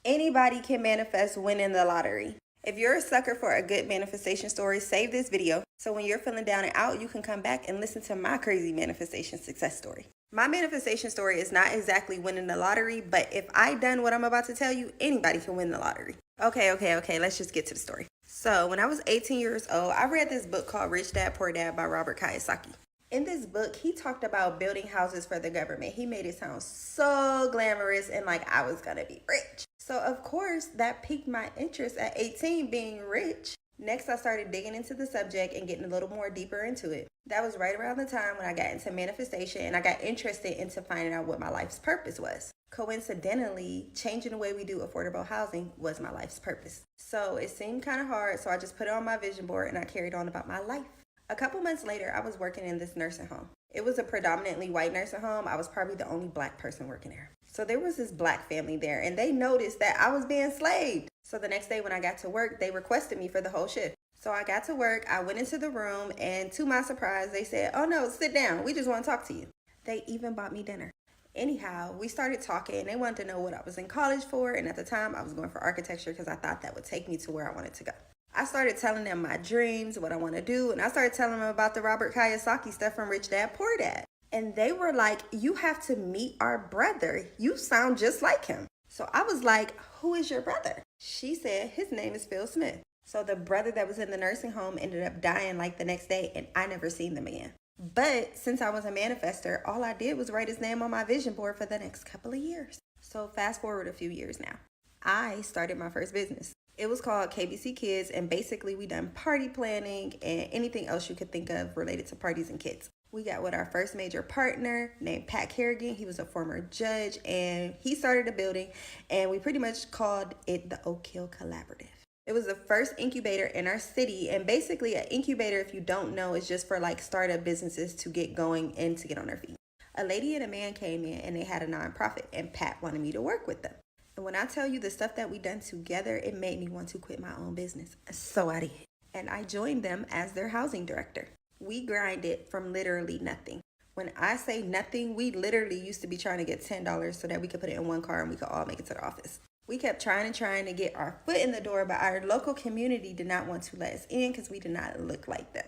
Anybody can manifest winning the lottery. If you're a sucker for a good manifestation story, save this video so when you're feeling down and out, you can come back and listen to my crazy manifestation success story. My manifestation story is not exactly winning the lottery, but if I done what I'm about to tell you, anybody can win the lottery. Okay, let's just get to the story. So when I was 18 years old, I read this book called Rich Dad Poor Dad by Robert Kiyosaki. In this book, he talked about building houses for the government. He made it sound so glamorous and like I was gonna be rich. So of course, that piqued my interest at 18, being rich. Next, I started digging into the subject and getting a little more deeper into it. That was right around the time when I got into manifestation and I got interested into finding out what my life's purpose was. Coincidentally, changing the way we do affordable housing was my life's purpose. So it seemed kind of hard, so I just put it on my vision board and I carried on about my life. A couple months later, I was working in this nursing home. It was a predominantly white nursing home. I was probably the only black person working there. So there was this black family there and they noticed that I was being slaved. So the next day when I got to work, they requested me for the whole shift. So I got to work, I went into the room, and to my surprise, they said, "Oh no, sit down. We just want to talk to you." They even bought me dinner. Anyhow, we started talking and they wanted to know what I was in college for. And at the time I was going for architecture because I thought that would take me to where I wanted to go. I started telling them my dreams, what I want to do. And I started telling them about the Robert Kiyosaki stuff from Rich Dad Poor Dad. And they were like, "You have to meet our brother. You sound just like him." So I was like, "Who is your brother?" She said, "His name is Phil Smith." So the brother that was in the nursing home ended up dying like the next day and I never seen them again. But since I was a manifester, all I did was write his name on my vision board for the next couple of years. So fast forward a few years now, I started my first business. It was called KBC Kids, and basically we done party planning and anything else you could think of related to parties and kids. We got with our first major partner named Pat Kerrigan. He was a former judge and he started a building and we pretty much called it the Oak Hill Collaborative. It was the first incubator in our city, and basically an incubator, if you don't know, is just for like startup businesses to get going and to get on their feet. A lady and a man came in and they had a nonprofit and Pat wanted me to work with them. And when I tell you the stuff that we done together, it made me want to quit my own business. So I did. And I joined them as their housing director. We grinded from literally nothing. When I say nothing, we literally used to be trying to get $10 so that we could put it in one car and we could all make it to the office. We kept trying to get our foot in the door, but our local community did not want to let us in because we did not look like them.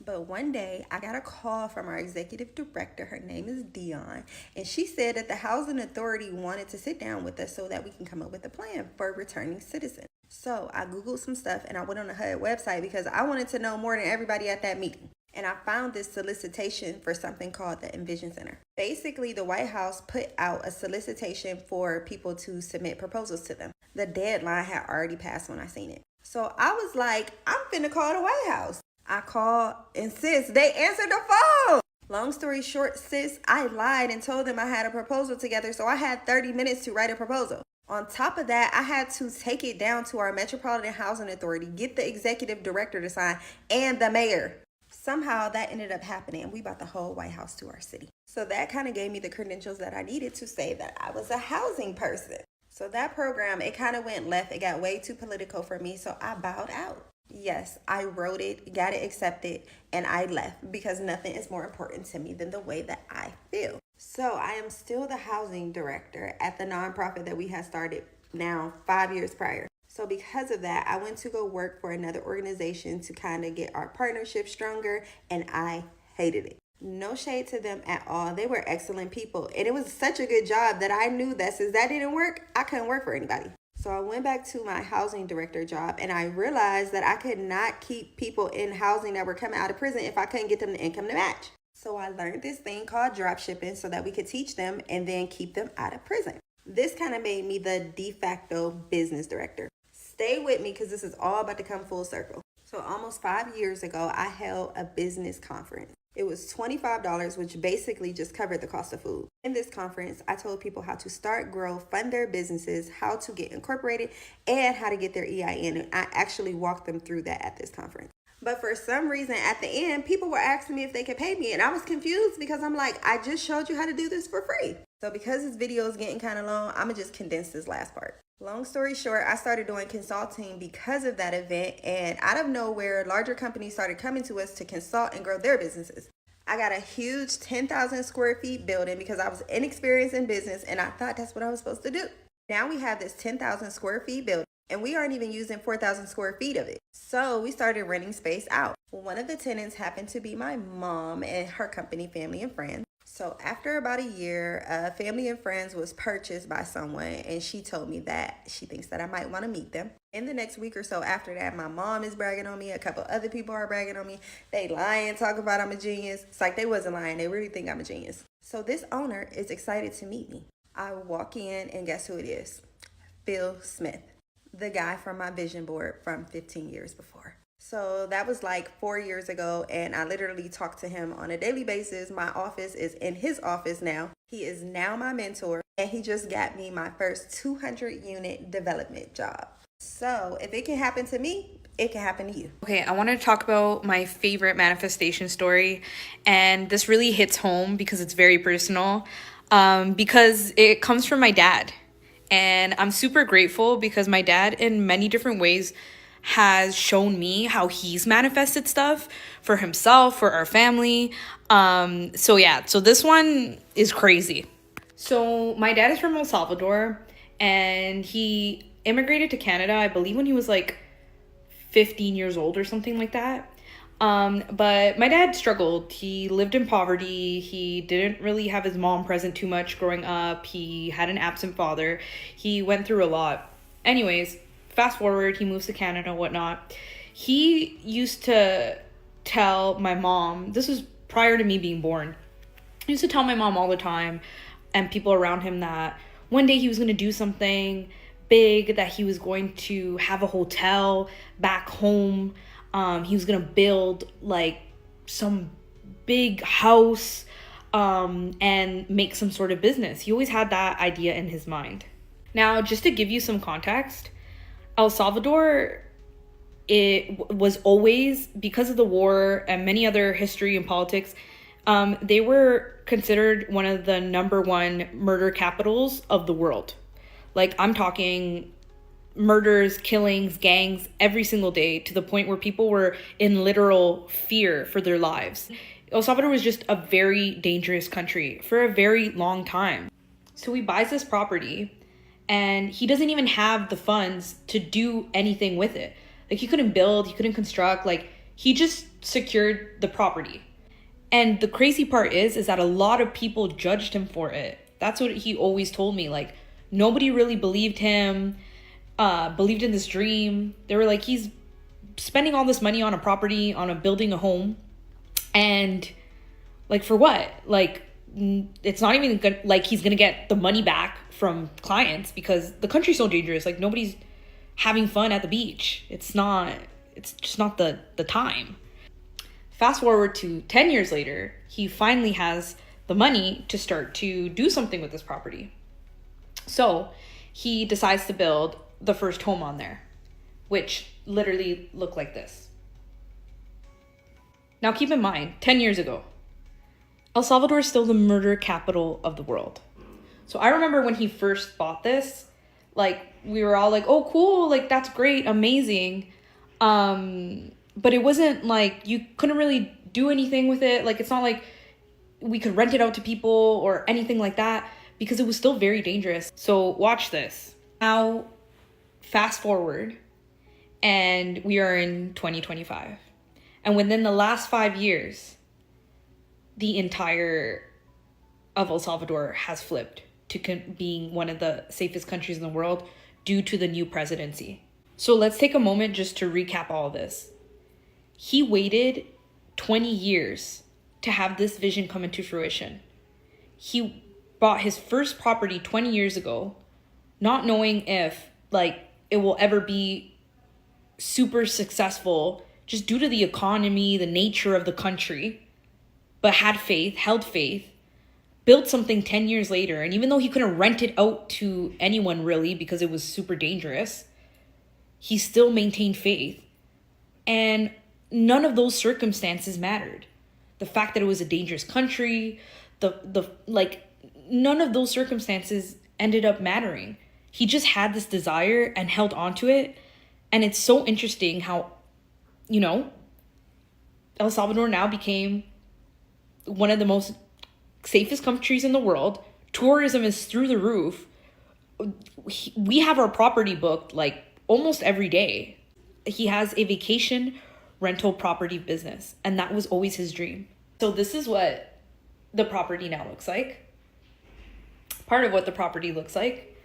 But one day I got a call from our executive director. Her name is Dion, and she said that the housing authority wanted to sit down with us so that we can come up with a plan for returning citizens. So I Googled some stuff and I went on the HUD website because I wanted to know more than everybody at that meeting. And I found this solicitation for something called the Envision Center. Basically, the White House put out a solicitation for people to submit proposals to them. The deadline had already passed when I seen it. So I was like, I'm finna call the White House. I called and sis, they answered the phone. Long story short, sis, I lied and told them I had a proposal together. So I had 30 minutes to write a proposal. On top of that, I had to take it down to our Metropolitan Housing Authority, get the executive director to sign, and the mayor. Somehow that ended up happening and we brought the whole White House to our city. So that kind of gave me the credentials that I needed to say that I was a housing person. So that program, it kind of went left. It got way too political for me, so I bowed out. Yes, I wrote it, got it accepted, and I left because nothing is more important to me than the way that I feel. So I am still the housing director at the nonprofit that we had started now 5 years prior. So because of that, I went to go work for another organization to kind of get our partnership stronger, and I hated it. No shade to them at all. They were excellent people, and it was such a good job that I knew that since that didn't work, I couldn't work for anybody. So I went back to my housing director job, and I realized that I could not keep people in housing that were coming out of prison if I couldn't get them the income to match. So I learned this thing called drop shipping so that we could teach them and then keep them out of prison. This kind of made me the de facto business director. Stay with me because this is all about to come full circle. So almost 5 years ago, I held a business conference. It was $25, which basically just covered the cost of food. In this conference, I told people how to start, grow, fund their businesses, how to get incorporated, and how to get their EIN. And I actually walked them through that at this conference. But for some reason, at the end, people were asking me if they could pay me. And I was confused because I'm like, I just showed you how to do this for free. So because this video is getting kind of long, I'm going to just condense this last part. Long story short, I started doing consulting because of that event. And out of nowhere, larger companies started coming to us to consult and grow their businesses. I got a huge 10,000 square feet building because I was inexperienced in business and I thought that's what I was supposed to do. Now we have this 10,000 square feet building, and we aren't even using 4,000 square feet of it. So we started renting space out. One of the tenants happened to be my mom and her company, Family and Friends. So after about a year, Family and Friends was purchased by someone, and she told me that she thinks that I might want to meet them. In the next week or so after that, my mom is bragging on me. A couple other people are bragging on me. They lying, talking about I'm a genius. It's like they wasn't lying. They really think I'm a genius. So this owner is excited to meet me. I walk in, and guess who it is? Phil Smith, the guy from my vision board from 15 years before. So that was like 4 years ago, and I literally talk to him on a daily basis. My office is in his office now. He is now my mentor, and he just got me my first 200 unit development job. So if it can happen to me, it can happen to you. Okay, I want to talk about my favorite manifestation story, and this really hits home because it's very personal, because it comes from my dad. And I'm super grateful because my dad, in many different ways, has shown me how he's manifested stuff for himself, for our family. So this one is crazy. So my dad is from El Salvador, and he immigrated to Canada, I believe when he was like 15 years old or something like that. But my dad struggled. He lived in poverty. He didn't really have his mom present too much growing up. He had an absent father. He went through a lot. Anyways, fast forward, he moves to Canada, whatnot. He used to tell my mom, this was prior to me being born, he used to tell my mom all the time and people around him that one day he was going to do something big, that he was going to have a hotel back home. He was going to build like some big house and make some sort of business. He always had that idea in his mind. Now, just to give you some context, El Salvador, it was always, because of the war and many other history and politics, they were considered one of the number one murder capitals of the world. Like, I'm talking murders, killings, gangs every single day, to the point where people were in literal fear for their lives. El Salvador was just a very dangerous country for a very long time. So he buys this property, and he doesn't even have the funds to do anything with it. Like, he couldn't build, he couldn't construct, like, he just secured the property. And the crazy part is that a lot of people judged him for it. That's what he always told me. Like, nobody really believed him, believed in this dream. They were like, he's spending all this money on a property, on a building a home, and like, for what? Like, it's not even good, like he's gonna get the money back from clients, because the country's so dangerous. Like, nobody's having fun at the beach. It's just not the time. Fast forward to 10 years later, he finally has the money to start to do something with this property. So he decides to build the first home on there, which literally looked like this. Now keep in mind, 10 years ago, El Salvador is still the murder capital of the world. So I remember when he first bought this, like, we were all like, oh, cool, like, that's great, amazing. But it wasn't like, you couldn't really do anything with it. Like, it's not like we could rent it out to people or anything like that, because it was still very dangerous. So watch this. Now, fast forward, and we are in 2025. And within the last 5 years, the entire of El Salvador has flipped to being one of the safest countries in the world due to the new presidency. So let's take a moment just to recap all of this. He waited 20 years to have this vision come into fruition. He bought his first property 20 years ago, not knowing if, like, it will ever be super successful just due to the economy, the nature of the country, but had faith, held faith, built something 10 years later. And even though he couldn't rent it out to anyone really because it was super dangerous, he still maintained faith. And none of those circumstances mattered. The fact that it was a dangerous country, none of those circumstances ended up mattering. He just had this desire and held on to it. And it's so interesting how, El Salvador now became one of the most safest countries in the world. Tourism is through the roof. we have our property booked like almost every day. He has a vacation rental property business, and that was always his dream. So this is what the property now looks like. Part of what the property looks like.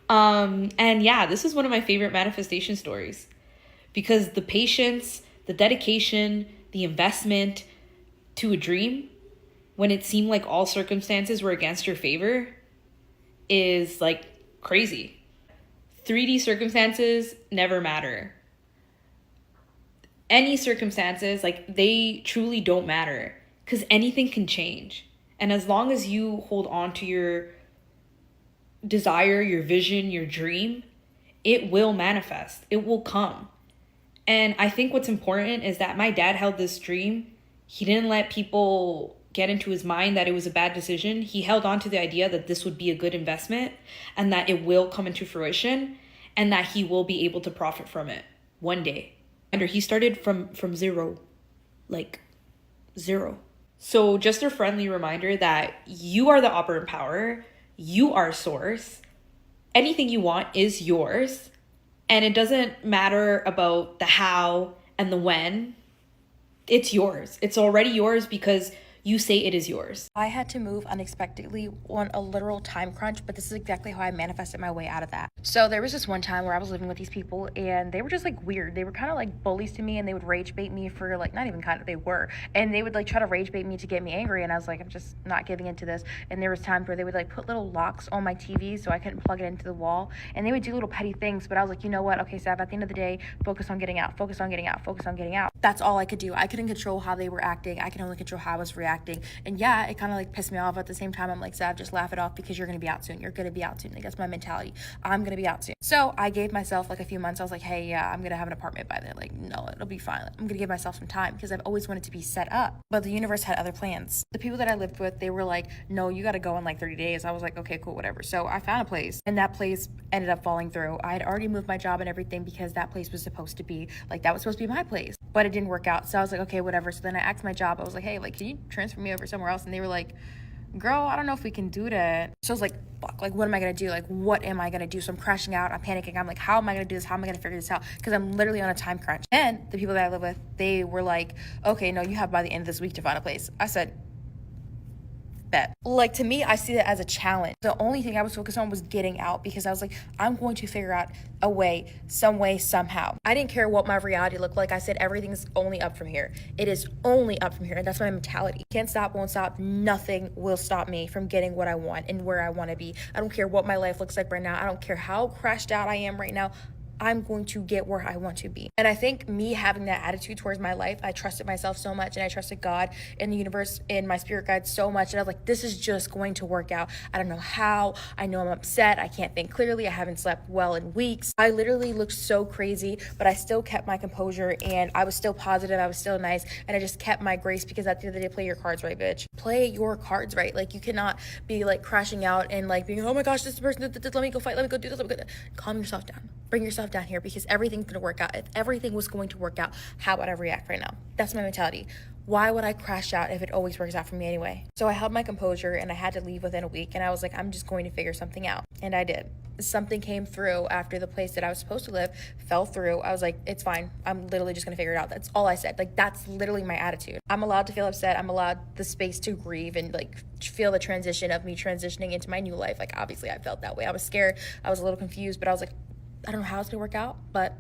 And yeah, this is one of my favorite manifestation stories because the patience, the dedication, the investment to a dream when it seemed like all circumstances were against your favor is like crazy. 3D circumstances never matter. Any circumstances, like they truly don't matter because anything can change. And as long as you hold on to your desire, your vision, your dream, it will manifest. It will come. And I think what's important is that my dad held this dream. He didn't let people get into his mind that it was a bad decision. He held on to the idea that this would be a good investment and that it will come into fruition and that he will be able to profit from it one day. And he started from zero, like zero. So just a friendly reminder that you are the operant power. You are source. Anything you want is yours. And it doesn't matter about the how and the when. It's yours. It's already yours because you say it is yours. I had to move unexpectedly on a literal time crunch, but this is exactly how I manifested my way out of that. So there was this one time where I was living with these people and they were just like weird. They were kind of like bullies to me and they would rage bait me for like, not even kind of, they were. And they would like try to rage bait me to get me angry. And I was like, I'm just not giving into this. And there was times where they would like put little locks on my TV so I couldn't plug it into the wall. And they would do little petty things, but I was like, you know what? Okay, Sav, at the end of the day, focus on getting out, focus on getting out, focus on getting out. That's all I could do. I couldn't control how they were acting. I could only control how I was reacting. And yeah, it kind of like pissed me off. At the same time, I'm like, Sav, just laugh it off because you're going to be out soon. You're going to be out soon. Like, that's my mentality. I'm going to be out soon. So I gave myself like a few months. I was like, hey, yeah, I'm going to have an apartment by then. Like, no, it'll be fine. I'm going to give myself some time because I've always wanted to be set up. But the universe had other plans. The people that I lived with, they were like, no, you got to go in like 30 days. I was like, okay, cool, whatever. So I found a place and that place ended up falling through. I had already moved my job and everything because that place was supposed to be like, that was supposed to be my place, but it didn't work out. So I was like, okay, whatever. So then I asked my job. I was like, hey, like, can you transfer me over somewhere else? And they were like, girl, I don't know if we can do that. So I was like, fuck, like, what am I going to do? Like, what am I going to do? So I'm crashing out. I'm panicking. I'm like, how am I going to do this? How am I going to figure this out? Because I'm literally on a time crunch. And the people that I live with, they were like, okay, no, you have by the end of this week to find a place. I said, bet. Like, to me, I see that as a challenge. The only thing I was focused on was getting out because I was like, I'm going to figure out a way, some way, somehow. I didn't care what my reality looked like. I said, everything's only up from here. It is only up from here. And that's my mentality. Can't stop, won't stop. Nothing will stop me from getting what I want and where I want to be. I don't care what my life looks like right now. I don't care how crashed out I am right now. I'm going to get where I want to be. And I think me having that attitude towards my life, I trusted myself so much and I trusted God and the universe and my spirit guide so much. And I was like, this is just going to work out. I don't know how. I know I'm upset. I can't think clearly. I haven't slept well in weeks. I literally looked so crazy, but I still kept my composure and I was still positive. I was still nice. And I just kept my grace because at the end of the day, play your cards right, bitch. Play your cards right. Like, you cannot be like crashing out and like being, oh my gosh, this person, let me go fight. Let me go do this. Calm yourself down. Bring yourself down here because everything's going to work out. If everything was going to work out, how would I react right now? That's my mentality. Why would I crash out if it always works out for me anyway? So I held my composure and I had to leave within a week and I was like, I'm just going to figure something out. And I did. Something came through after the place that I was supposed to live fell through. I was like, it's fine. I'm literally just going to figure it out. That's all I said. Like, that's literally my attitude. I'm allowed to feel upset. I'm allowed the space to grieve and like feel the transition of me transitioning into my new life. Like, obviously I felt that way. I was scared. I was a little confused, but I was like, I don't know how it's gonna work out, but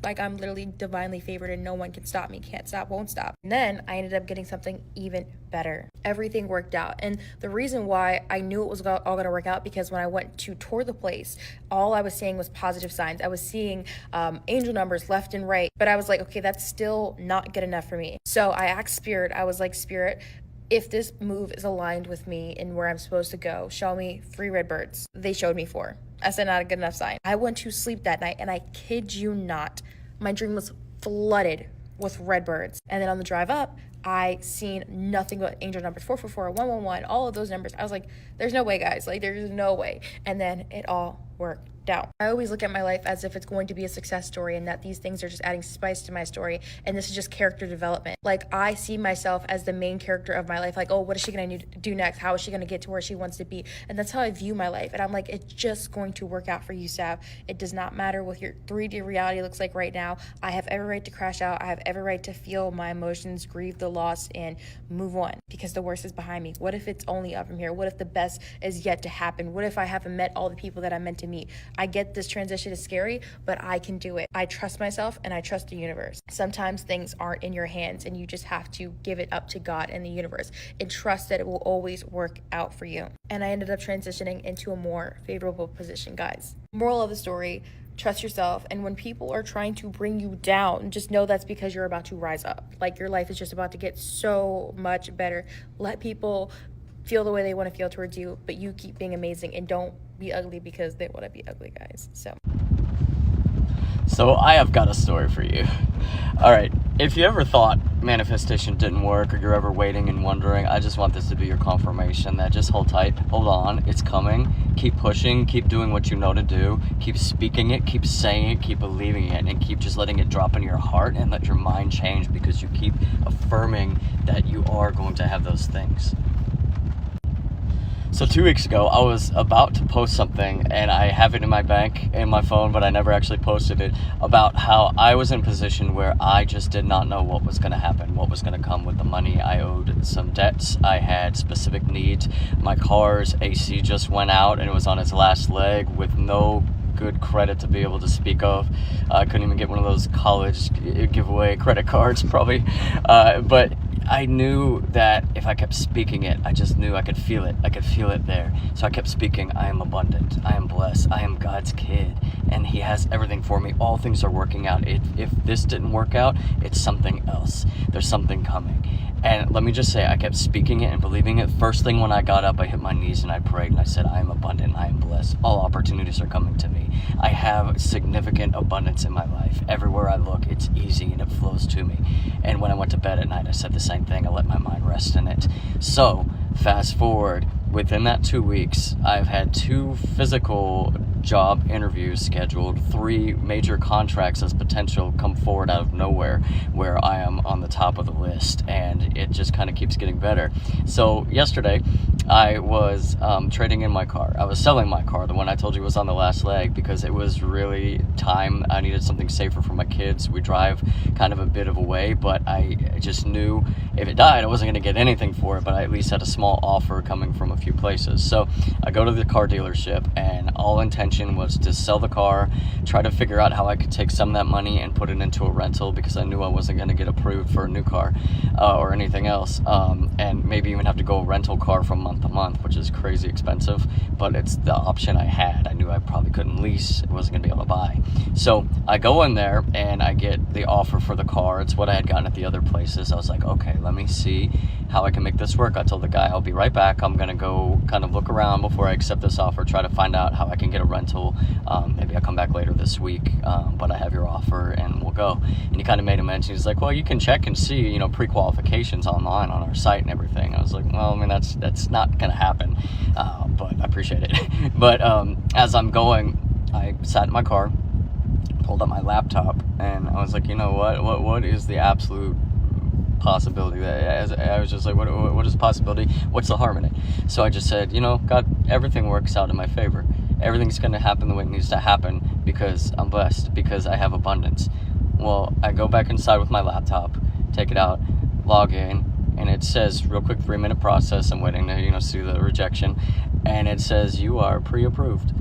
like, I'm literally divinely favored and no one can stop me. Can't stop, won't stop. And then I ended up getting something even better. Everything worked out. And the reason why I knew it was all gonna work out because when I went to tour the place, all I was seeing was positive signs. I was seeing angel numbers left and right, but I was like, okay, that's still not good enough for me. So I asked Spirit, I was like, Spirit, if this move is aligned with me and where I'm supposed to go, show me 3 red birds. They showed me 4. I said, not a good enough sign. I went to sleep that night and I kid you not, my dream was flooded with red birds. And then on the drive up, I seen nothing but angel numbers, 444, 111, all of those numbers. I was like, there's no way, guys. Like, there's no way. And then it all worked doubt. I always look at my life as if it's going to be a success story and that these things are just adding spice to my story and this is just character development. Like, I see myself as the main character of my life. Like, oh, what is she going to do next? How is she going to get to where she wants to be? And that's how I view my life. And I'm like, it's just going to work out for you, Sav. It does not matter what your 3D reality looks like right now. I have every right to crash out. I have every right to feel my emotions, grieve the loss, and move on because the worst is behind me. What if it's only up from here? What if the best is yet to happen? What if I haven't met all the people that I'm meant to meet? I get this transition is scary, but I can do it. I trust myself and I trust the universe. Sometimes things aren't in your hands and you just have to give it up to God and the universe and trust that it will always work out for you. And I ended up transitioning into a more favorable position, guys. Moral of the story, trust yourself. And when people are trying to bring you down, just know that's because you're about to rise up. Like, your life is just about to get so much better. Let people feel the way they want to feel towards you, but you keep being amazing and don't be ugly because they want to be ugly, guys. So I have got a story for you. All right, if you ever thought manifestation didn't work or you're ever waiting and wondering, I just want this to be your confirmation that just hold tight, hold on, it's coming, keep pushing, keep doing what you know to do, keep speaking it, keep saying it, keep believing it, and keep just letting it drop in your heart and let your mind change because you keep affirming that you are going to have those things. So 2 weeks ago, I was about to post something, and I have it in my bank, in my phone, but I never actually posted it, about how I was in a position where I just did not know what was going to happen, what was going to come with the money. I owed some debts, I had specific needs. My car's AC just went out, and it was on its last leg with no good credit to be able to speak of. I couldn't even get one of those college giveaway credit cards, probably, but I knew that if I kept speaking it, I just knew I could feel it. I could feel it there. So I kept speaking, I am abundant, I am blessed, I am God's kid, and He has everything for me. All things are working out. If this didn't work out, it's something else. There's something coming. And let me just say, I kept speaking it and believing it. First thing when I got up, I hit my knees and I prayed and I said, I am abundant, I am blessed. All opportunities are coming to me. I have significant abundance in my life. Everywhere I look, it's easy and it flows to me. And when I went to bed at night, I said the same thing. I let my mind rest in it. So, fast forward, within that 2 weeks, I've had 2 physical job interviews scheduled, 3 major contracts as potential come forward out of nowhere where I am on the top of the list, and it just kind of keeps getting better. So yesterday I was trading in my car. I was selling my car, the one I told you was on the last leg, because it was really time. I needed something safer for my kids. We drive kind of a bit of a way, but I just knew if it died I wasn't going to get anything for it, but I at least had a small offer coming from a few places. So I go to the car dealership, and all intention was to sell the car, try to figure out how I could take some of that money and put it into a rental, because I knew I wasn't going to get approved for a new car or anything else, and maybe even have to go rental car from month to month, which is crazy expensive, but it's the option I had. I knew I probably couldn't lease, I wasn't going to be able to buy. So I go in there and I get the offer for the car. It's what I had gotten at the other places. I was like, okay, let me see how I can make this work. I told the guy, I'll be right back. I'm going to go kind of look around before I accept this offer, try to find out how I can get a rental. Maybe I'll come back later this week, but I have your offer and we'll go. And he kind of made a mention. He's like, well, you can check and see, pre-qualifications online on our site and everything. I was like, well, I mean, that's not going to happen, but I appreciate it. But as I'm going, I sat in my car, pulled up my laptop, and I was like, you know what is the absolute possibility? That I was just like, what is the possibility? What's the harm in it? So I just said, God, everything works out in my favor. Everything's going to happen the way it needs to happen because I'm blessed, because I have abundance. Well, I go back inside with my laptop, take it out, log in, and it says real quick 3-minute process. I'm waiting to see the rejection, and it says you are pre-approved.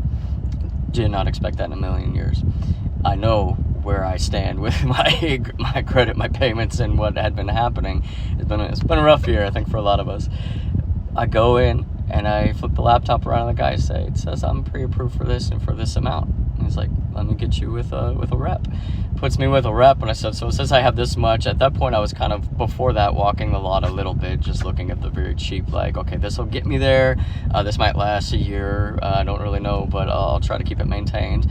Did not expect that in a million years. I know where I stand with my credit, my payments, and what had been happening. It's been a rough year, I think, for a lot of us. I go in and I flip the laptop around, and the guy it says I'm pre-approved for this and for this amount. And he's like, let me get you with a rep. Puts me with a rep, and I said, so it says I have this much. At that point, I was kind of, before that, walking the lot a little bit, just looking at the very cheap, like, okay, this will get me there. This might last a year. I don't really know, but I'll try to keep it maintained.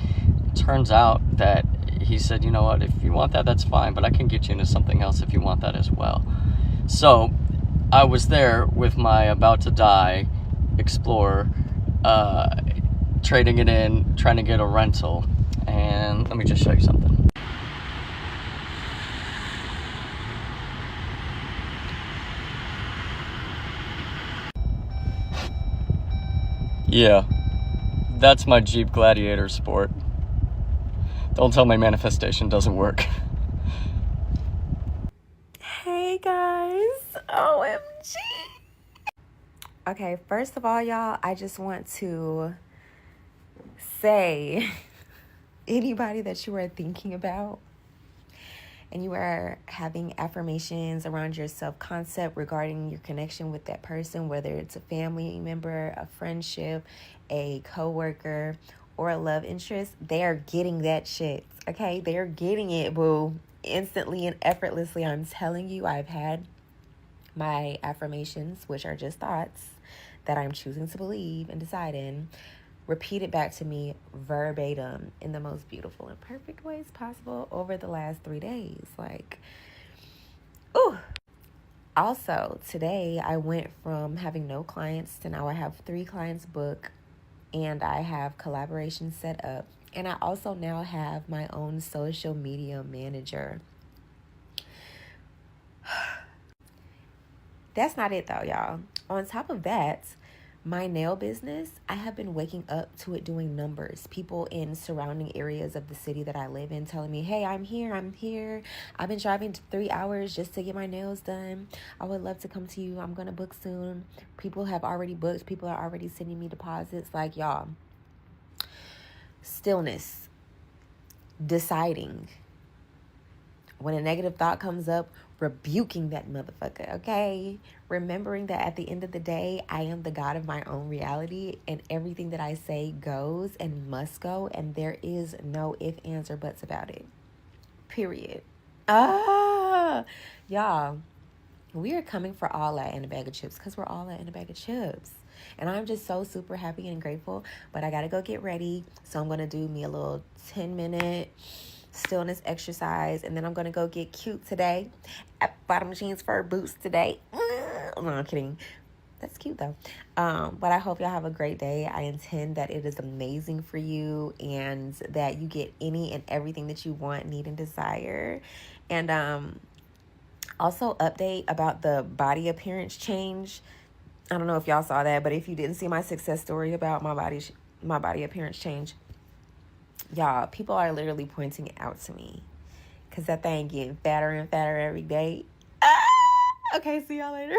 Turns out that he said, you know what, if you want that, that's fine, but I can get you into something else if you want that as well. So I was there with my about to die Explorer, trading it in, trying to get a rental. And let me just show you something. Yeah, that's my Jeep Gladiator Sport. Don't tell me manifestation doesn't work. Hey guys, OMG. Okay, first of all, y'all, I just want to say anybody that you are thinking about and you are having affirmations around your self-concept regarding your connection with that person, whether it's a family member, a friendship, a coworker, or a love interest, they are getting that shit, okay? They're getting it, boo, instantly and effortlessly. I'm telling you, I've had my affirmations, which are just thoughts that I'm choosing to believe and decide in, repeated back to me verbatim in the most beautiful and perfect ways possible over the last 3 days. Like, ooh. Also, today I went from having no clients to now I have 3 clients booked, and I have collaborations set up. And I also now have my own social media manager. That's not it though, y'all. On top of that, my nail business, I have been waking up to it doing numbers. People in surrounding areas of the city that I live in telling me, hey, I'm here. I've been driving 3 hours just to get my nails done. I would love to come to you. I'm going to book soon. People have already booked. People are already sending me deposits. Like, y'all, stillness, deciding. When a negative thought comes up, rebuking that motherfucker, okay? Remembering that at the end of the day, I am the God of my own reality, and everything that I say goes and must go, and there is no ifs, ands, or buts about it. Period. Y'all, we are coming for all that in a bag of chips because we're all that in a bag of chips. And I'm just so super happy and grateful, but I got to go get ready. So I'm going to do me a little 10-minute stillness exercise, and then I'm gonna go get cute today at Bottom Jeans Fur Boots today. No, I'm kidding. That's cute though. But I hope y'all have a great day. I intend that it is amazing for you and that you get any and everything that you want, need, and desire. And also update about the body appearance change. I don't know if y'all saw that, but if you didn't see my success story about my body appearance change, y'all, people are literally pointing it out to me because that thing getting fatter and fatter every day. Okay, see y'all later.